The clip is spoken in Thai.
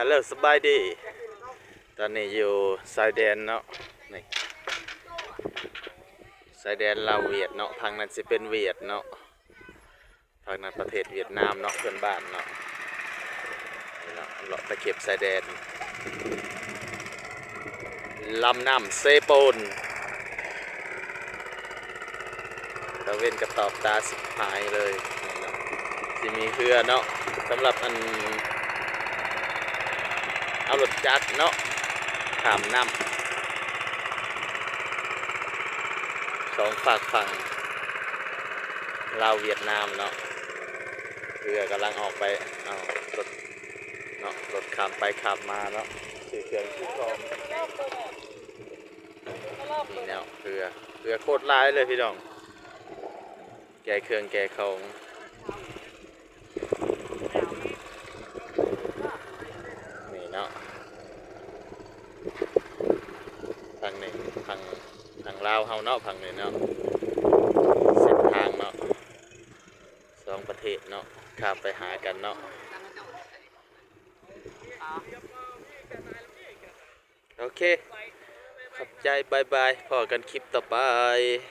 ฮัลโหลสบายดีตอนนี้อยู่ชายแดนเนาะนี่ชายแดนลาวเวียดเนาะทางนั้นสิเป็นเวียดเนาะทางนั้นประเทศเวียดนามเนาะเพื่อนบ้านเนาะนี่เนาะเลาะตะเข็บชายแดนลำน้ำเซโปนตะเวนกระตอบตาสิบหายเลยนี่เนาะสิมีเรือเนาะสำหรับอันเอารถจักรเนาะข้ามน้ำสองฝากฝั่งลาวเวียดนามเนาะเรือกำลังออกไปเอารถเนาะรถข้ามไปข้ามมาเนาะสื่อเครื่องชื่อกองนี่เนาะเรือโคตรร้ายเลยพี่น้องแกเครื่องแกของนี่เนาะฝั่งหนึ่งฝั่งลาวเฮาเนาะฝั่งหนึ่งเนาะเส้นทางเนาะสองประเทศเนาะข้ามไปหากันเนาะโอเคขอบใจบายบายพอกันคลิปต่อไป